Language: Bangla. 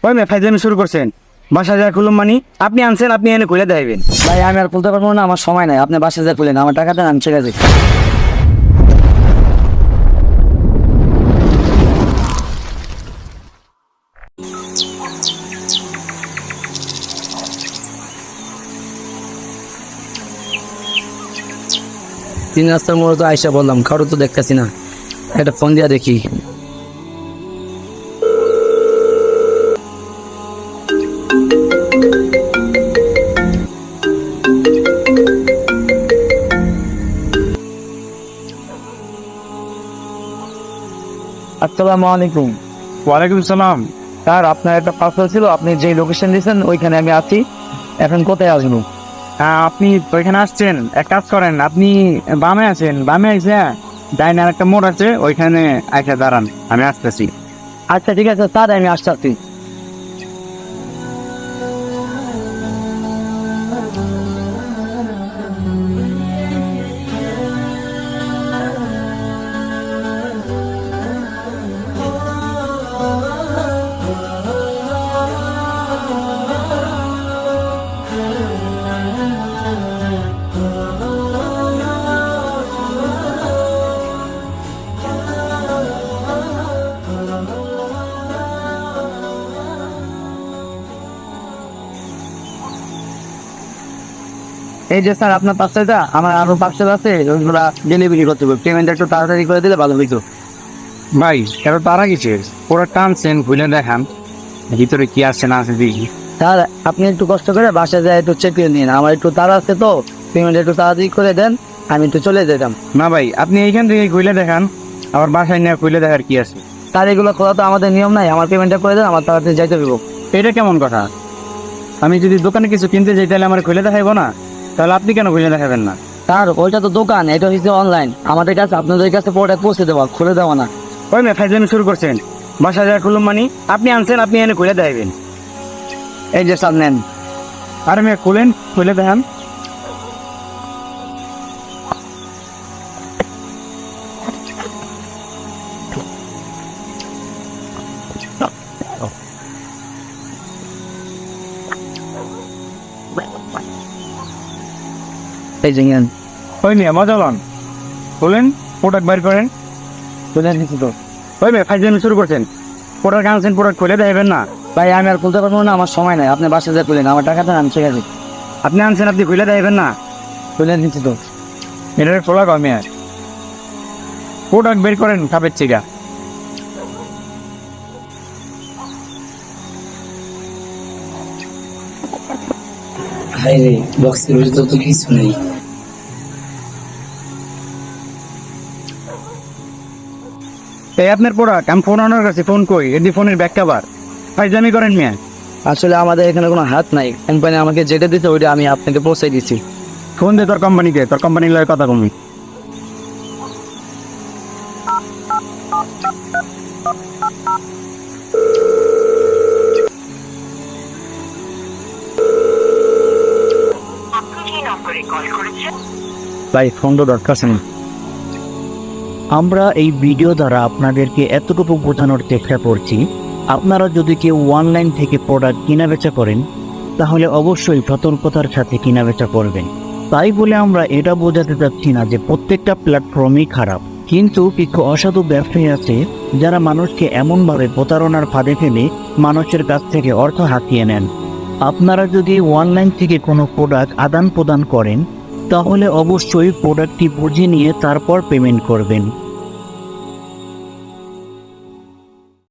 ওই মেয়ে ফাইজলামি শুরু করছেন। বাসা যা খুলুম মানি আপনি আনছেন, আপনি এনে খুলে দেবেন। ভাই আমি আর খুলতে পারবো না, আমার সময় নাই। আপনি বাসায় যা খুলেন, আমার টাকা দেন, আমি ঠিক আছে। তিন রাস্তার মোড়ে তো আইসা বললাম, কারো তো দেখতেছি না। একটা ফোন দিয়া দেখি। আসসালামু আলাইকুম। ওয়ালাইকুম সালাম। স্যার আপনার একটা পার্সেল ছিল, আপনি যে লোকেশন দিয়েছেন ওইখানে আমি আছি। এখন কোথায় আসবো? হ্যাঁ, আপনি ওইখানে আসছেন, এক কাজ করেন, আপনি বামে আছেন, বামে আইসে ডাইনে আর একটা মোড় আছে, ওইখানে আইসা দাঁড়ান, আমি আসতেছি। আচ্ছা ঠিক আছে স্যার, আমি আসছি। এই যে স্যার আপনার পার্সেলটা, আমার আরো পার্সেল আছে, ওইগুলা ডেলিভারি করতে হবে। পেমেন্টটা একটু তাড়াতাড়ি করে দিলে ভালো হইতো। ভাই এত তারা কিছু পুরো টানছেন, খুলে দেখান ভিতরে কি আছে না আছে দেখি। স্যার আপনি একটু কষ্ট করে বাসায় যায় একটু চেক করে নিন, আমার একটু তাড়া আছে তো। পেমেন্ট একটু তাড়াতাড়ি করে দেন, আমি একটু চলে যেতাম। না ভাই, আপনি এইখান থেকে খুলে দেখান, আবার বাসায় নিয়ে খুলে দেখার কি আছে। স্যার এগুলো খোলা তো আমাদের নিয়ম নাই, আমার পেমেন্টটা করে দেন, আমার তাড়াতাড়ি যাইতে দেবো। এটা কেমন কথা? আমি যদি দোকানে কিছু কিনতে যাই তাহলে আমার খুলে দেখাইবো না? তাহলে আপনি কেন খুলে দেখাবেন না? স্যার ওইটা তো দোকান, এটা হচ্ছে অনলাইন। আমাদের কাছে আপনাদের কাছে প্রোডাক্ট পৌঁছে দেওয়া, খুলে দেওয়া না। ওই মেয়ে ফাইজলামি শুরু করছেন। বাসা যা খুলুম মানি আপনি আনছেন, আপনি এনে খুলে দেবেন। এই যে স্যার নেন। আরে মেয়ে খুলেন, খুলে দেখান। এই যে নেন। ওই মেয়ে মজা লন, খুলেন, প্রোডাক্ট বাইর করেন। খুলে নিচ্ছি তো। ওই মেয়ে ফাইজলামি শুরু করছেন। প্রোডাক্ট আনছেন, প্রোডাক্ট খুলে দেবেন না? ভাই আমি আর খুলতে পারবো না, আমার সময় নাই। আপনি বাসায় যা খুলেন, আমার টাকা দেন, আমি ঠিক আছে। আপনি আনছেন, আপনি খুলে দেবেন না? খুলে নিচ্ছি তো। এটা খোলা কমে আর প্রোডাক্ট বের করেন, খাবের চিকা। হাই রে, বক্সের ভিতর তো কিছু নেই। এই আপনার প্রোডাক্ট, আমি ফোন অনার কাছে ফোন করি, এদি ফোনের ব্যাক কভার। ফাইজলামি করেন মেয়ে। আসলে আমাদের এখানে কোনো হাত নাই, কোম্পানি আমাকে যেটা দিতে ওইটা আমি আপনাকে পৌঁছে দিচ্ছি। ফোন দে তোর কোম্পানিকে, তোর কোম্পানির লয় কথা কমি। ভাই ফোন তো দরকার আছে না। আমরা এই ভিডিও দ্বারা আপনাদেরকে এতটুকু বোঝানোর চেষ্টা করছি, আপনারা যদি কেউ অনলাইন থেকে প্রোডাক্ট কেনাবেচা করেন তাহলে অবশ্যই সতর্কতার সাথে কেনাবেচা করবেন। তাই বলে আমরা এটা বোঝাতে চাচ্ছি না যে প্রত্যেকটা প্ল্যাটফর্মই খারাপ, কিন্তু কিছু অসাধু ব্যবসায়ী আছে যারা মানুষকে এমনভাবে প্রতারণার ফাঁদে ফেলে মানুষের কাছ থেকে অর্থ হাতিয়ে নেন। আপনারা যদি অনলাইন থেকে কোনো প্রোডাক্ট আদান প্রদান করেন তাহলে অবশ্যই প্রোডাক্টটি বুঝে নিয়ে তারপর পেমেন্ট করবেন।